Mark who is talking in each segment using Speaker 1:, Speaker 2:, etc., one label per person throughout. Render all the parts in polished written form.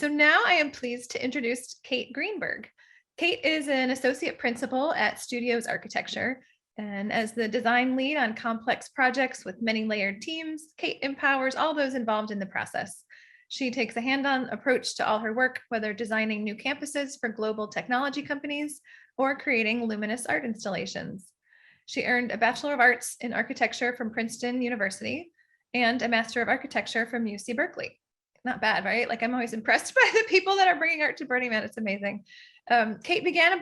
Speaker 1: So now I am pleased to introduce Kate Greenberg. Kate is an associate principal at Studios Architecture. And as the design lead on complex projects with many layered teams, Kate empowers all those involved in the process. She takes a hands-on approach to all her work, whether designing new campuses for global technology companies or creating luminous art installations. She earned a Bachelor of Arts in Architecture from Princeton University and a Master of Architecture from UC Berkeley. Not bad, right? Like, I'm always impressed by the people that are bringing art to Burning Man. It's amazing. Kate began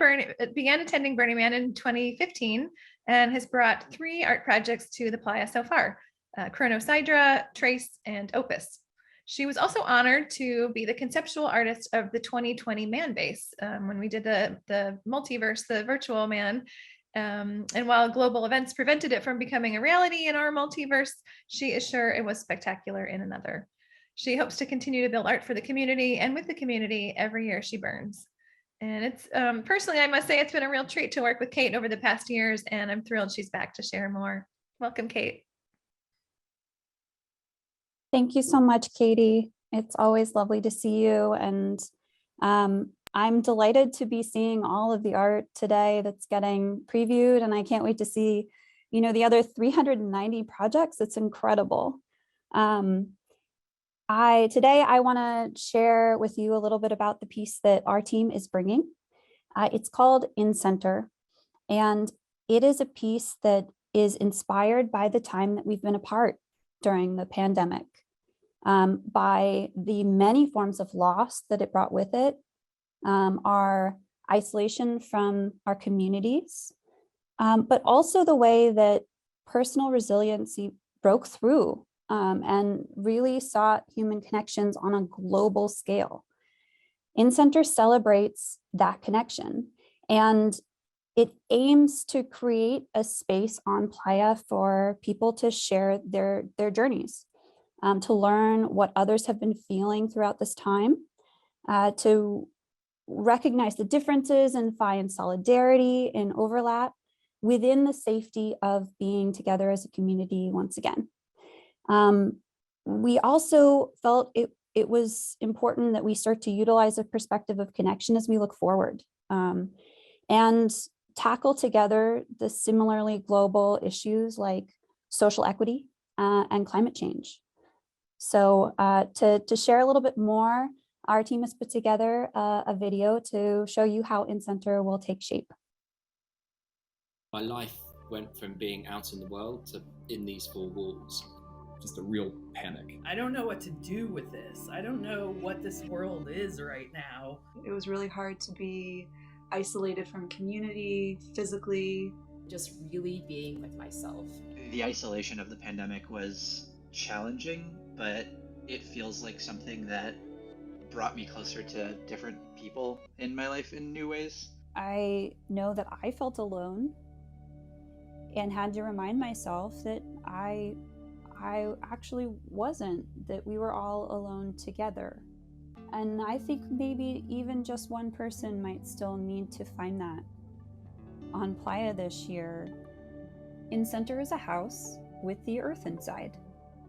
Speaker 1: attending Burning Man in 2015 and has brought 3 art projects to the playa so far: Chronosidra, Trace, and Opus. She was also honored to be the conceptual artist of the 2020 Man Base when we did the multiverse, the virtual man. And while global events prevented it from becoming a reality in our multiverse, she is sure it was spectacular in another. She hopes to continue to build art for the community and with the community every year she burns. And it's personally, I must say, it's been a real treat to work with Kate over the past years, and I'm thrilled she's back to share more. Welcome, Kate.
Speaker 2: Thank you so much, Katie. It's always lovely to see you. And I'm delighted to be seeing all of the art today that's getting previewed. And I can't wait to see, the other 390 projects. It's incredible. Today I want to share with you a little bit about the piece that our team is bringing. It's called INCENTER, and it is a piece that is inspired by the time that we've been apart during the pandemic, by the many forms of loss that it brought with it, our isolation from our communities, but also the way that personal resiliency broke through and really sought human connections on a global scale. INCENTER celebrates that connection, and it aims to create a space on playa for people to share their journeys, to learn what others have been feeling throughout this time, to recognize the differences and find solidarity and overlap within the safety of being together as a community once again. We also felt it was important that we start to utilize a perspective of connection as we look forward, and tackle together the similarly global issues like social equity and climate change. So to share a little bit more, our team has put together a video to show you how INCENTER will take shape.
Speaker 3: My life went from being out in the world to in these 4 walls.
Speaker 4: Just a real panic.
Speaker 5: I don't know what to do with this. I don't know what this world is right now.
Speaker 6: It was really hard to be isolated from community, physically.
Speaker 7: Just really being with myself.
Speaker 8: The isolation of the pandemic was challenging, but it feels like something that brought me closer to different people in my life in new ways.
Speaker 2: I know that I felt alone and had to remind myself that I actually wasn't, that we were all alone together. And I think maybe even just one person might still need to find that. On playa this year, INCENTER is a house with the earth inside.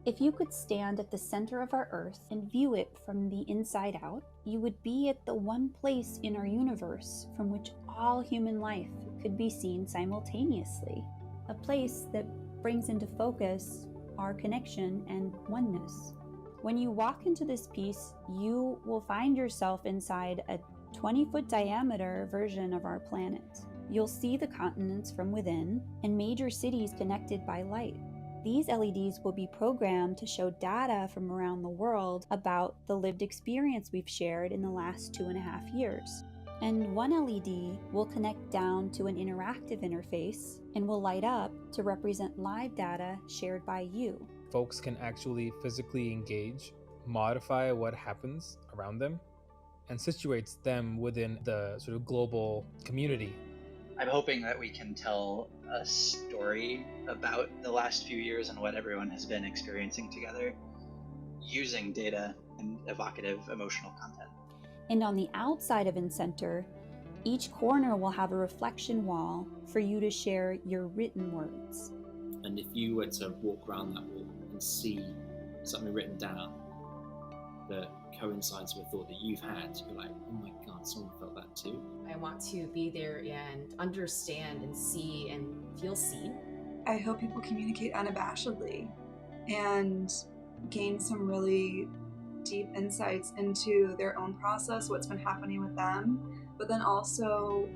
Speaker 2: If you could stand at the center of our earth and view it from the inside out, you would be at the one place in our universe from which all human life could be seen simultaneously. A place that brings into focus our connection and oneness. When you walk into this piece, you will find yourself inside a 20-foot diameter version of our planet. You'll see the continents from within and major cities connected by light. These LEDs will be programmed to show data from around the world about the lived experience we've shared in the last 2.5 years. And one LED will connect down to an interactive interface and will light up to represent live data shared by you.
Speaker 9: Folks can actually physically engage, modify what happens around them, and situates them within the sort of global community.
Speaker 8: I'm hoping that we can tell a story about the last few years and what everyone has been experiencing together using data and evocative emotional content.
Speaker 2: And on the outside of INCENTER, each corner will have a reflection wall for you to share your written words.
Speaker 3: And if you were to walk around that wall and see something written down that coincides with a thought that you've had, you're like, oh my God, someone felt that too.
Speaker 7: I want to be there and understand and see and feel seen.
Speaker 6: I hope people communicate unabashedly and gain some really deep insights into their own process, what's been happening with them, but then also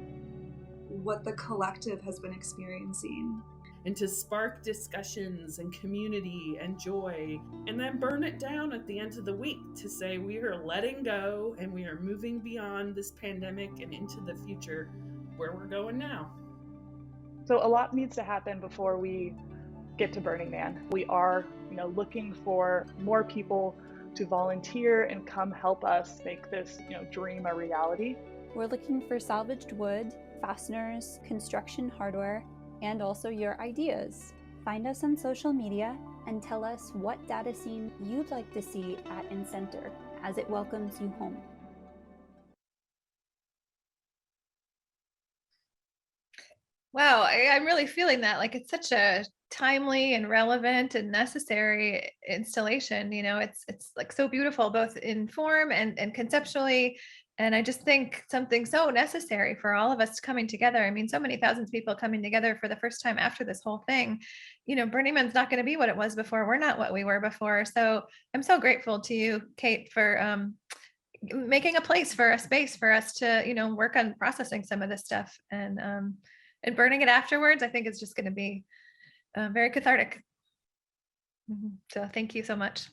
Speaker 6: what the collective has been experiencing.
Speaker 5: And to spark discussions and community and joy, and then burn it down at the end of the week to say we are letting go and we are moving beyond this pandemic and into the future where we're going now.
Speaker 10: So a lot needs to happen before we get to Burning Man. We are, looking for more people to volunteer and come help us make this, dream a reality.
Speaker 2: We're looking for salvaged wood, fasteners, construction hardware, and also your ideas. Find us on social media and tell us what data scene you'd like to see at INCENTER as it welcomes you home.
Speaker 1: Wow, I'm really feeling that. Like, it's such a timely and relevant and necessary installation. It's like so beautiful, both in form and conceptually. And I just think something so necessary for all of us coming together. I mean, so many thousands of people coming together for the first time after this whole thing. Burning Man's not going to be what it was before. We're not what we were before. So I'm so grateful to you, Kate, for making a place, for a space for us to, work on processing some of this stuff, and burning it afterwards. I think is just going to be very cathartic. So thank you so much.